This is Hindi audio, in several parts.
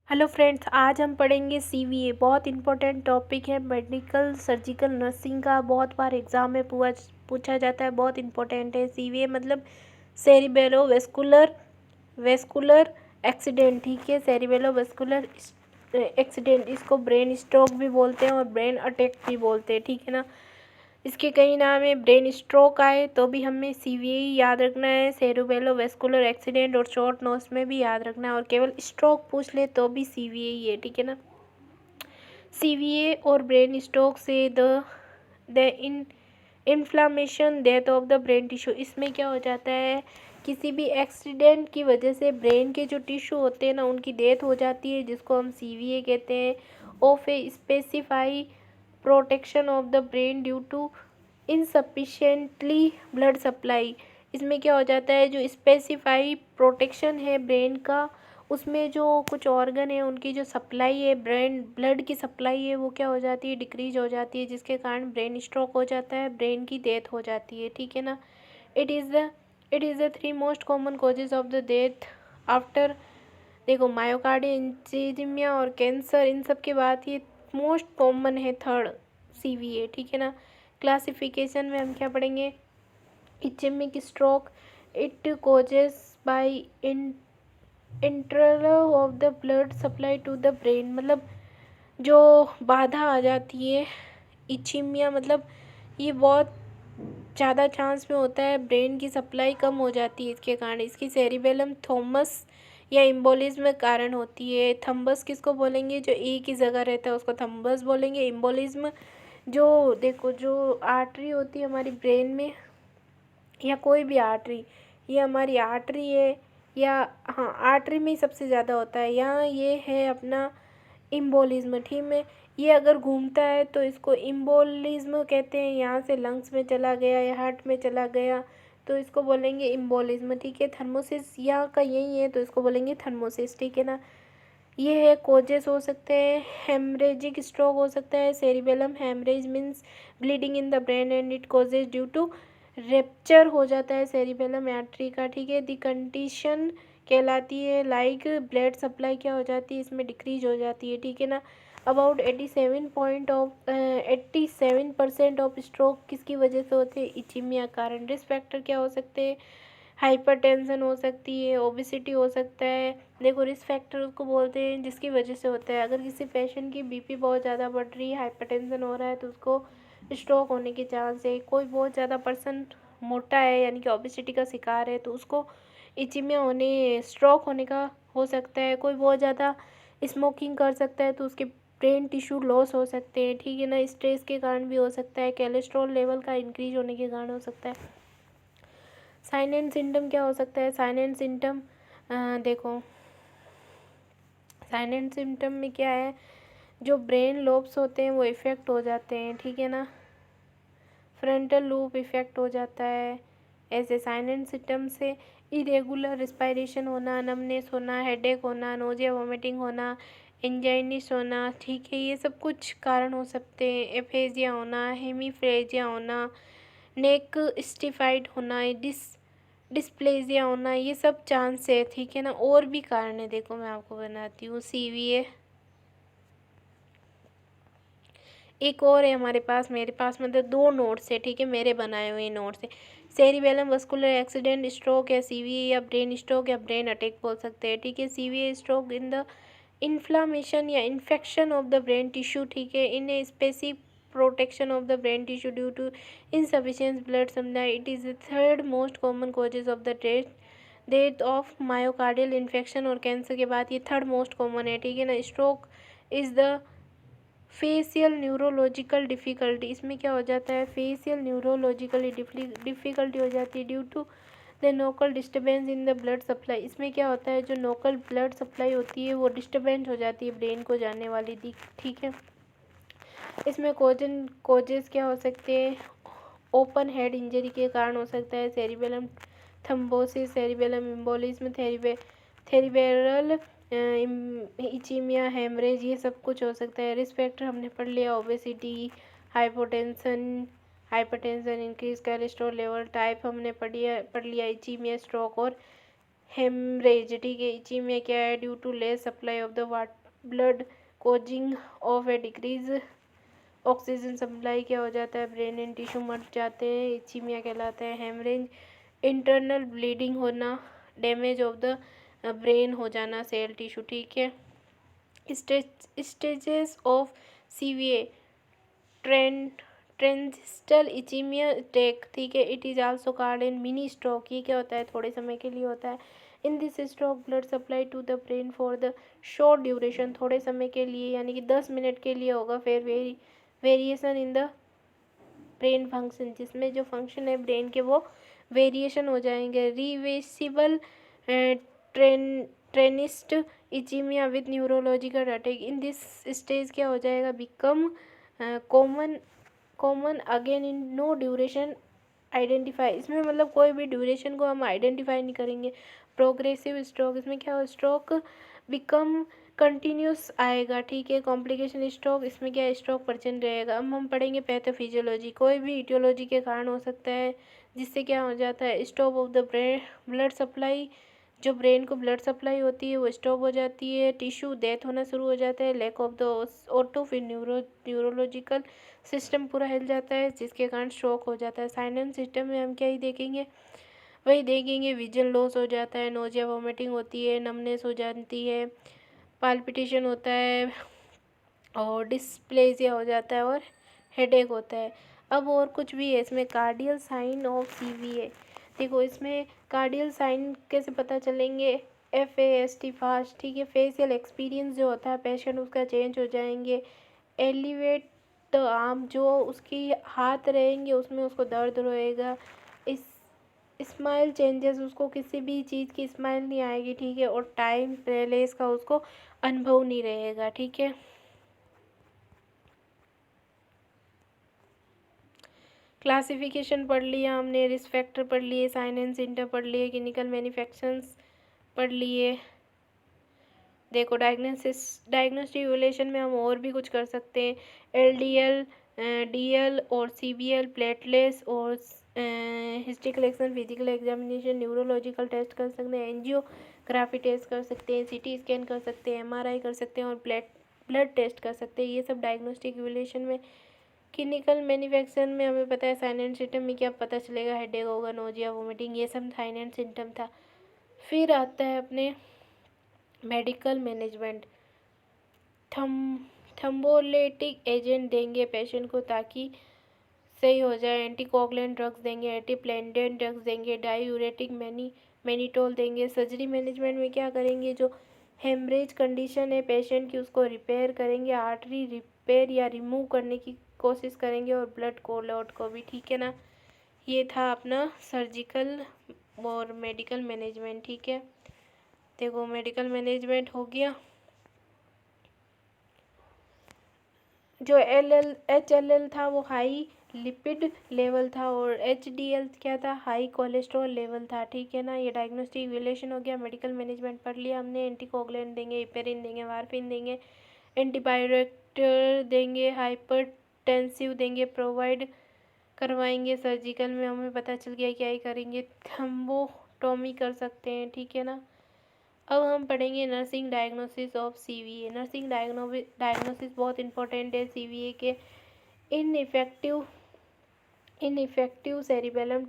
हेलो फ्रेंड्स, आज हम पढ़ेंगे सीवीए। बहुत इंपॉर्टेंट टॉपिक है। मेडिकल सर्जिकल नर्सिंग का बहुत बार एग्जाम में पूछा जाता है। बहुत इंपॉर्टेंट है। सीवीए मतलब सेरिबेलो वेस्कुलर एक्सीडेंट। ठीक है, सेरिबेलो वेस्कुलर एक्सीडेंट, इसको ब्रेन स्ट्रोक भी बोलते हैं और ब्रेन अटैक भी बोलते हैं। ठीक है ना। इसके कई नाम है। ब्रेन स्ट्रोक आए तो भी हमें सीवीए याद रखना है, सेरिबेलो वेस्कुलर एक्सीडेंट और शॉर्ट नोस में भी याद रखना है, और केवल स्ट्रोक पूछ ले तो भी सीवीए ही है। ठीक है ना। सीवीए और ब्रेन स्ट्रोक से the inflammation death of the brain tissue. इसमें क्या हो जाता है, किसी भी एक्सीडेंट की वजह से ब्रेन के जो टिश्यू होते हैं ना, उनकी डेथ हो जाती है, जिसको हम सीवीए कहते हैं। Of a specify protection of the brain due to insufficiently blood supply. इसमें क्या हो जाता है, जो स्पेसिफाई प्रोटेक्शन है ब्रेन का, उसमें जो कुछ ऑर्गन है उनकी जो सप्लाई है, ब्रेन ब्लड की सप्लाई है, वो क्या हो जाती है, डिक्रीज हो जाती है, जिसके कारण ब्रेन स्ट्रोक हो जाता है, ब्रेन की डेथ हो जाती है। ठीक है ना। It is the three most common causes of the death after, देखो, मायोकार्डियल इंसिजमिया और कैंसर, इन सब के बाद ये मोस्ट कॉमन है थर्ड सीवीए। ठीक है ना। क्लासिफिकेशन में हम क्या पढ़ेंगे, ischaemic stroke, it causes by internal of the blood supply to the brain, मतलब जो बाधा आ जाती है। इचीमिया मतलब ये बहुत ज़्यादा चांस में होता है, ब्रेन की सप्लाई कम हो जाती है इसके कारण। इसकी सेरिबेलम थॉमस या इम्बोलिज्म कारण होती है। थम्बस किसको बोलेंगे, जो एक ही जगह रहता है उसको थम्बस बोलेंगे। इम्बोलिज्म, जो देखो, जो आर्टरी होती है हमारी ब्रेन में, या कोई भी आर्टरी, ये हमारी आर्टरी है, या हाँ, आर्टरी में ही सबसे ज़्यादा होता है। यहाँ ये है अपना इम्बोलिज्म। ठीक है, ये अगर घूमता है तो इसको इम्बोलिज्म कहते हैं। यहाँ से लंग्स में चला गया या हार्ट में चला गया तो इसको बोलेंगे इम्बोलिज्म। ठीक है। थर्मोसिस यहाँ का यही है तो इसको बोलेंगे थर्मोसिस। ठीक है ना। ये है कोजेस हो सकते हैं, हेमरेजिक स्ट्रोक हो सकता है। Cerebellum haemorrhage means bleeding in the brain and it causes due to rupture हो जाता है सेरिबेलम आर्टरी का। ठीक है। दी कंडीशन कहलाती है लाइक ब्लड सप्लाई क्या हो जाती है, इसमें डिक्रीज हो जाती है। ठीक है ना। अबाउट 87% ऑफ स्ट्रोक किसकी वजह से होते हैं, इचीमिया कारण। रिस्क फैक्टर क्या हो सकते हैं, हाइपरटेंशन हो सकती है, ओबिसिटी हो सकता है। देखो, रिस्क फैक्टर उसको बोलते हैं जिसकी वजह से होता है। अगर किसी पेशेंट की बीपी बहुत ज़्यादा बढ़ रही है, हाइपरटेंशन हो रहा है, तो उसको स्ट्रोक होने के चांस है। कोई बहुत ज़्यादा पर्सन मोटा है यानी कि ओबिसिटी का शिकार है, तो उसको इचिमिया होने, स्ट्रोक होने का हो सकता है। कोई बहुत ज़्यादा स्मोकिंग कर सकता है तो उसके ब्रेन टिश्यू लॉस हो सकते हैं। ठीक है ना। स्ट्रेस के कारण भी हो सकता है, कोलेस्ट्रॉल लेवल का इंक्रीज होने के कारण हो सकता है। साइन एंड सिम्टम क्या हो सकता है, साइन एंड सिम्टम देखो, साइन एंड सिम्टम में क्या है, जो ब्रेन लोब्स होते हैं वो इफ़ेक्ट हो जाते हैं। ठीक है ना। फ्रंटल लूप इफ़ेक्ट हो जाता है। ऐसे साइन एंड सिम्टम से इरेगुलर रिस्पायरेशन होना, नमनेस होना, हेडेक होना, नोजिया वोमिटिंग होना, एंजाइनिस होना। ठीक है, ये सब कुछ कारण हो सकते हैं। एफेजिया होना, हेमीफ्रेजिया होना, नेक स्टिफाइड होना, डिस्प्लेजिया होना, ये सब चांस है। ठीक है ना। और भी कारण है, देखो मैं आपको बनाती हूँ। सीवीए एक और है हमारे पास, मेरे पास मतलब दो नोट्स है। ठीक है, मेरे बनाए हुए नोट्स है। सेरिबेलम वस्कुलर एक्सीडेंट स्ट्रोक या सीवीए, या ब्रेन स्ट्रोक या ब्रेन अटैक बोल सकते हैं। ठीक है। CVA stroke in the inflammation या infection of the brain tissue. ठीक है, in a specific protection of the brain tissue due to insufficient blood supply. It is the third most common causes of the death of myocardial infection और कैंसर के बाद ये थर्ड मोस्ट कॉमन है। ठीक है ना। Stroke is the facial neurological difficulty. इसमें क्या हो जाता है, फेशियल न्यूरोलॉजिकली डिफ़िकल्टी हो जाती है due to the focal disturbance in the blood supply. इसमें क्या होता है, जो नोकल ब्लड सप्लाई होती है वो डिस्टर्बेंस हो जाती है ब्रेन को जाने वाली दी। ठीक है। इसमें कोजेस क्या हो सकते हैं, ओपन हेड इंजरी के कारण हो सकता है, सेरिबेलम थम्बोसिस, सेरिबेलम एम्बोलिज्म, थेरिबेरल इचीमिया, हेमरेज, ये सब कुछ हो सकता है। रिस्क फैक्टर हमने पढ़ लिया, obesity, hypertension increase cholesterol level, type हमने पढ़ लिया, इचीमिया, स्ट्रोक और हेमरेज, ठीक है। इचीमिया क्या है? Due to less supply of the blood causing of a decrease oxygen supply क्या हो जाता है? ब्रेन एंड टिश्यू मर जाते हैं, इचीमिया कहलाता है। हेमरेज इंटरनल ब्लीडिंग होना, डैमेज ऑफ द ब्रेन हो जाना, सेल टिश्यू, ठीक है। स्टेजेस ऑफ सीवीए, ट्रांजिस्टल इचीमिया अटैक, ठीक है। It is also called in mini stroke, ये क्या होता है? थोड़े समय के लिए होता है। In this stroke blood supply to the brain for the short duration, थोड़े समय के लिए यानी कि 10 मिनट के लिए होगा। फिर variation in the brain function, जिसमें जो फंक्शन है ब्रेन के वो वेरिएशन हो जाएंगे। Reversible transient ischaemia with neurological attack, in this stage क्या हो जाएगा? Become common again in no duration identify, इसमें मतलब कोई भी ड्यूरेशन को हम आइडेंटिफाई नहीं करेंगे। प्रोग्रेसिव स्ट्रोक, इसमें क्या हो? स्ट्रोक बिकम कंटिन्यूस आएगा, ठीक है। कॉम्प्लिकेशन स्ट्रोक, इसमें क्या? स्ट्रोक प्रचंड रहेगा। अब हम पढ़ेंगे पैथोफिजियोलॉजी, कोई भी इटियोलॉजी के कारण हो सकता है जिससे क्या हो जाता है? Stop of the brain blood supply, जो ब्रेन को ब्लड सप्लाई होती है वो स्टॉप हो जाती है, टिश्यू डेथ होना शुरू हो जाता है, लैक ऑफ द ऑटो, फिर न्यूरोलॉजिकल सिस्टम पूरा हिल जाता है जिसके कारण स्ट्रोक हो जाता है। साइलेंस सिस्टम में हम क्या ही देखेंगे? वही देखेंगे, विजन लॉस हो जाता है, नोजिया वोमिटिंग होती है, नमनेस हो जाती है, पाल्पिटेशन होता है और डिस्प्लेजिया हो जाता है और हेडेक होता है। अब और कुछ भी है इसमें, कार्डियल साइन ऑफ सीवीए, देखो इसमें कार्डियल साइन कैसे पता चलेंगे? FAST फास्ट, ठीक है। फेशियल एक्सपीरियंस जो होता है पेशेंट उसका चेंज हो जाएंगे। एलिवेट द आर्म, जो उसकी हाथ रहेंगे उसमें उसको दर्द रहेगा। इस स्माइल चेंजेस, उसको किसी भी चीज़ की स्माइल नहीं आएगी, ठीक है। और टाइम प्लेस का उसको अनुभव नहीं रहेगा, ठीक है। क्लासिफिकेशन पढ़ लिया हमने, रिस्क फैक्टर पढ़ लिए, साइन एंड सिम्टम पढ़ लिए, क्लिनिकल मैन्युफैक्चर्स पढ़ लिए। देखो डायग्नोस्टिक इवैल्यूएशन में हम और भी कुछ कर सकते हैं। LDL, DL और CBL, प्लेटलेट्स और history collection, physical examination, neurological test कर सकते हैं, एंजियोग्राफी टेस्ट कर सकते हैं, CT स्कैन कर सकते हैं, MRI कर सकते हैं और ब्लड टेस्ट कर सकते हैं। ये सब डायग्नोस्टिक इवैल्यूएशन में। क्लिनिकल मैन्युफैक्चर में हमें पता है साइन एंड सिम्टम में क्या पता चलेगा? हेडेक होगा, नोजिया वोमिटिंग, ये सब साइन एंड सिम्टम था। फिर आता है अपने मेडिकल मैनेजमेंट। थम्बोलेटिक एजेंट देंगे पेशेंट को ताकि सही हो जाए, एंटीकोगुलेंट ड्रग्स देंगे, एंटीप्लेटलेट ड्रग्स देंगे, डायूरेटिक मैनिटोल देंगे। सर्जरी मैनेजमेंट में क्या करेंगे? जो हेमरेज कंडीशन है पेशेंट की उसको रिपेयर करेंगे, आर्टरी रिपेयर या रिमूव करने की कोशिश करेंगे और ब्लड क्लॉट को भी, ठीक है ना। ये था अपना सर्जिकल और मेडिकल मैनेजमेंट, ठीक है। देखो मेडिकल मैनेजमेंट हो गया। जो HLL था वो हाई लिपिड लेवल था और HDL क्या था? हाई कोलेस्ट्रॉल लेवल था, ठीक है ना। ये डायग्नोस्टिक इवैल्यूएशन हो गया। मेडिकल मैनेजमेंट पढ़ लिया हमने, एंटीकोगुलेंट देंगे, इपेरिन देंगे, वारफिन देंगे, एंटीबायोटिक देंगे, हाइपरटेंसिव देंगे, प्रोवाइड करवाएंगे। सर्जिकल में हमें पता चल गया क्या ही करेंगे? थम्बोटॉमी कर सकते हैं, ठीक है ना। अब हम पढ़ेंगे nursing diagnosis of CVA। Nursing diagnosis बहुत इंपॉर्टेंट है CVA के। Ineffective cerebellum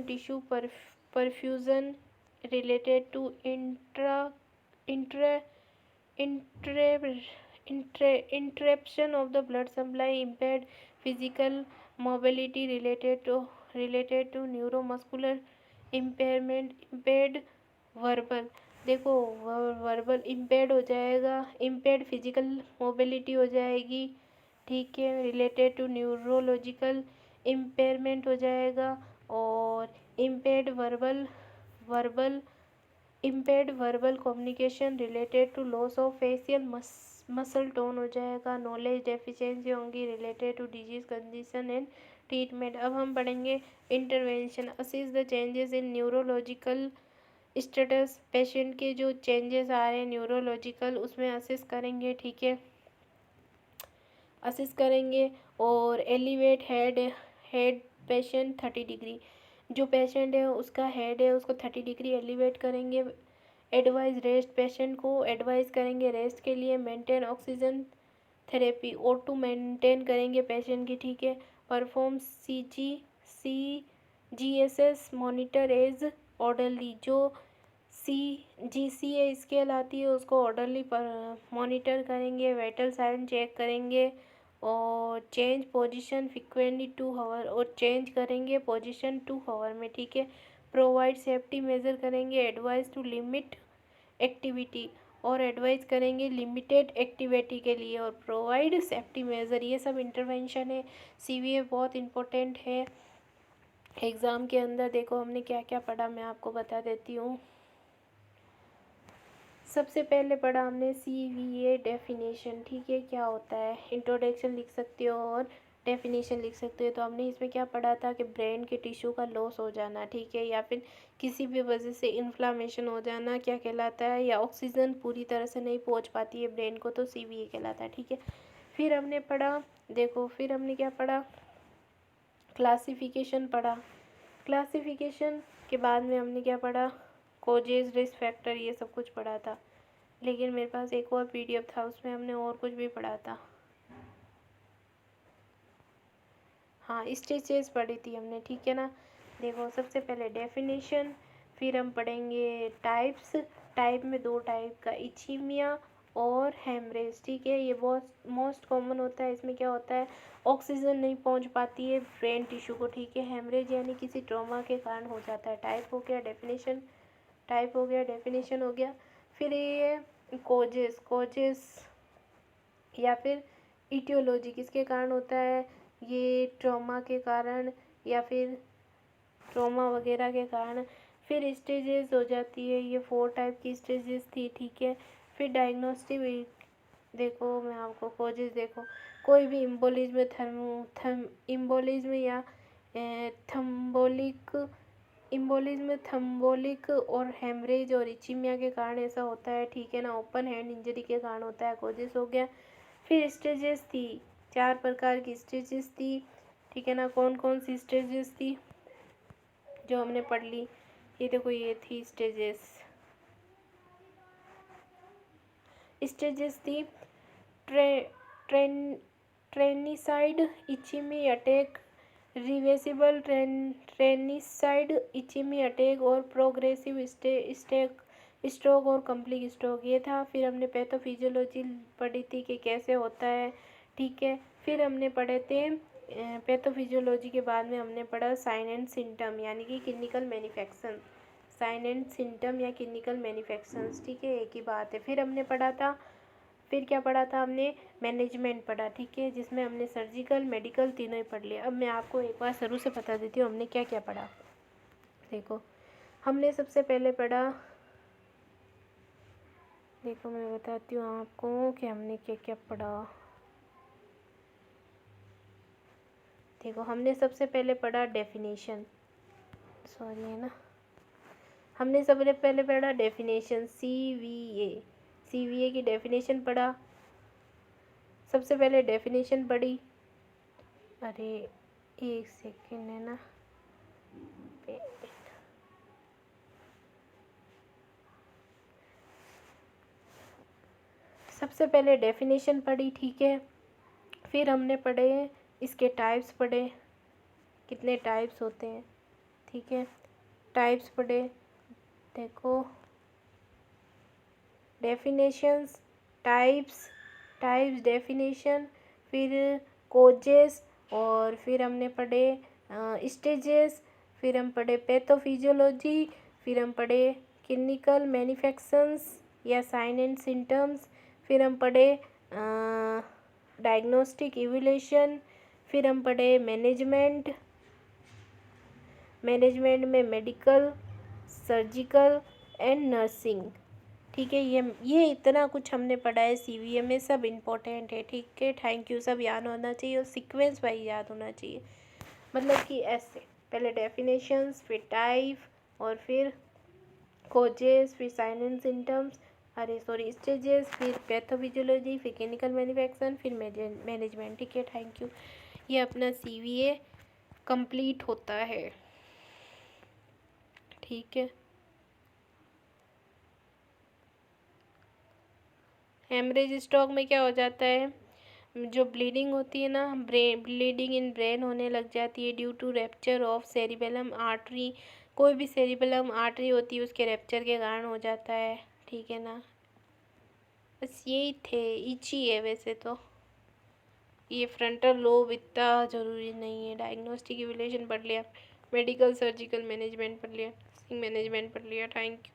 tissue perfusion related to interruption of the blood supply, impaired physical mobility related to neuromuscular impairment, impaired verbal, देखो वर्बल इम्पेयर्ड हो जाएगा, इम्पेयर्ड फिजिकल मोबिलिटी हो जाएगी, ठीक है। रिलेटेड टू न्यूरोलॉजिकल इम्पेयरमेंट हो जाएगा और impaired verbal impaired verbal communication related to loss of facial muscle tone हो जाएगा। नॉलेज डेफिशिएंसी होंगी related to disease condition and treatment. अब हम पढ़ेंगे intervention, assist the changes in neurological status, patient के जो चेंजेस आ रहे हैं न्यूरोलॉजिकल उसमें असिस्ट करेंगे, ठीक है, असिस्ट करेंगे। और एलिवेट हेड पेशेंट 30 डिग्री, जो पेशेंट है उसका हेड है उसको 30 डिग्री एलिवेट करेंगे। एडवाइज रेस्ट, पेशेंट को एडवाइस करेंगे रेस्ट के लिए। Maintain oxygen therapy, O2 maintain करेंगे पेशेंट की, ठीक है। Perform CGSS monitor as orderly, जो CGCA स्केल आती है उसको ऑर्डरली पर मॉनिटर करेंगे। वाइटल साइन चेक करेंगे और चेंज पोजीशन फ्रिक्वेंटली 2 आवर, और चेंज करेंगे पोजीशन 2 आवर में, ठीक है। प्रोवाइड सेफ्टी मेजर करेंगे। एडवाइस टू लिमिट एक्टिविटी, और एडवाइस करेंगे लिमिटेड एक्टिविटी के लिए, और प्रोवाइड सेफ्टी मेजर। ये सब इंटरवेंशन है। CVA बहुत इम्पोर्टेंट है एग्ज़ाम के अंदर। देखो हमने क्या क्या पढ़ा, मैं आपको बता देती हूँ। सबसे पहले पढ़ा हमने CVA डेफिनेशन, ठीक है, क्या होता है। इंट्रोडक्शन लिख सकते हो और डेफिनेशन लिख सकते हो। तो हमने इसमें क्या पढ़ा था कि ब्रेन के टिश्यू का लॉस हो जाना, ठीक है, या फिर किसी भी वजह से इन्फ्लामेशन हो जाना क्या कहलाता है, या ऑक्सीजन पूरी तरह से नहीं पहुंच पाती है ब्रेन को, तो CVA कहलाता है, ठीक है। फिर हमने पढ़ा, देखो फिर हमने क्या पढ़ा, क्लासिफिकेशन पढ़ा। क्लासिफिकेशन के बाद में हमने क्या पढ़ा, कोजेज, रिस्क फैक्टर, ये सब कुछ पढ़ा था। लेकिन मेरे पास एक और PDF था, उसमें हमने और कुछ भी पढ़ा था। हाँ, स्टेजेस पढ़ी थी हमने, ठीक है ना। देखो सबसे पहले डेफिनेशन, फिर हम पढ़ेंगे टाइप्स। टाइप में 2 टाइप का, इचीमिया और हेमरेज, ठीक है। ये बहुत मोस्ट कॉमन होता है। इसमें क्या होता है, ऑक्सीजन नहीं पहुंच पाती है ब्रेन टिश्यू को, ठीक है। हेमरेज यानी किसी ट्रॉमा के कारण हो जाता है। टाइप हो गया, डेफिनेशन, टाइप हो गया, डेफिनेशन हो गया। फिर ये कोजेस या फिर इटियोलॉजी, किसके कारण होता है, ये ट्रॉमा के कारण या फिर ट्रॉमा वगैरह के कारण। फिर स्टेजेस हो जाती है, ये 4 टाइप की स्टेजेस थी, ठीक है। फिर डायग्नोस्टिक, देखो मैं आपको कोजेस, देखो कोई भी इम्बोलिज्म या थम्बोलिक, थम्बोलिक और हेमरेज और इचीमिया के कारण ऐसा होता है, ठीक है ना। ओपन हैंड इंजरी के कारण होता है, कोजेस हो गया। फिर स्टेजेस थी, 4 प्रकार की स्टेजेस थी, ठीक है ना। कौन कौन सी स्टेजेस थी जो हमने पढ़ ली, ये देखो ये थी स्टेजेस थी। ट्रेनिसाइड इचीमी अटैक, रिवर्सिबल ट्रेनिसाइड इचीमी अटैक, और प्रोग्रेसिव स्ट्रोक और कंप्लीट स्ट्रोक, ये था। फिर हमने पैथोफिजियोलॉजी पढ़ी थी कि कैसे होता है, ठीक है। फिर हमने पढ़े थे पैथोफिजियोलॉजी के बाद में हमने पढ़ा साइन एंड सिम्टम, यानी कि clinical manifestation, sign and symptom या क्लिनिकल मैनिफेस्टेशंस, ठीक है, एक ही बात है। फिर हमने पढ़ा था, फिर क्या पढ़ा था हमने, मैनेजमेंट पढ़ा, ठीक है, जिसमें हमने सर्जिकल मेडिकल तीनों ही पढ़ लिया। अब मैं आपको एक बार शुरू से बता देती हूँ हमने क्या क्या पढ़ा। देखो हमने सबसे पहले पढ़ा, देखो मैं बताती हूँ आपको कि हमने क्या क्या पढ़ा। देखो हमने सबसे पहले पढ़ा डेफिनेशन, सॉरी है ना, हमने सबसे पहले पढ़ा डेफिनेशन CVA की डेफिनेशन पढ़ा। सबसे पहले डेफिनेशन पढ़ी, अरे एक सेकेंड है ना, सबसे पहले डेफिनेशन पढ़ी, ठीक है। फिर हमने पढ़े इसके टाइप्स पढ़े, कितने टाइप्स होते हैं, ठीक है, टाइप्स पढ़े। देखो डेफिनेशंस, टाइप्स, डेफिनेशन, फिर कोजेस, और फिर हमने पढ़े स्टेजेस, फिर हम पढ़े पैथोफिजियोलॉजी, फिर हम पढ़े क्लिनिकल मैनिफेस्टेशंस या साइन एंड सिम्टम्स, फिर हम पढ़े डायग्नोस्टिक इवैल्यूएशन, फिर हम पढ़े मैनेजमेंट में मेडिकल, सर्जिकल एंड नर्सिंग, ठीक है। ये इतना कुछ हमने पढ़ा है CVA में, सब इम्पोर्टेंट है, ठीक है। थैंक यू, सब याद होना चाहिए और सीक्वेंस वाइज याद होना चाहिए, मतलब कि ऐसे पहले डेफिनेशंस, फिर टाइप, और फिर कोजेस, फिर साइन एंड सिम्टम्स, स्टेजेस, फिर पैथोफिजियोलॉजी, फिर क्लिनिकल मैनिफेस्टेशन, फिर मैनेजमेंट, ठीक है। Thank you. ये अपना CVA कंप्लीट होता है। ठीक है। हेमरेज स्ट्रोक में क्या हो जाता है, जो ब्लीडिंग होती है ना, ब्लीडिंग इन ब्रेन होने लग जाती है due to rupture of cerebellum artery. कोई भी सेरिबेलम आर्टरी होती है उसके रैप्चर के कारण हो जाता है। ठीक है ना, बस यही थे, इची है वैसे तो। ये फ्रंटल लोब इतना ज़रूरी नहीं है। डायग्नोस्टिक इवैल्यूएशन पढ़ लिया, मेडिकल सर्जिकल मैनेजमेंट पढ़ लिया, नर्सिंग मैनेजमेंट पढ़ लिया। Thank you.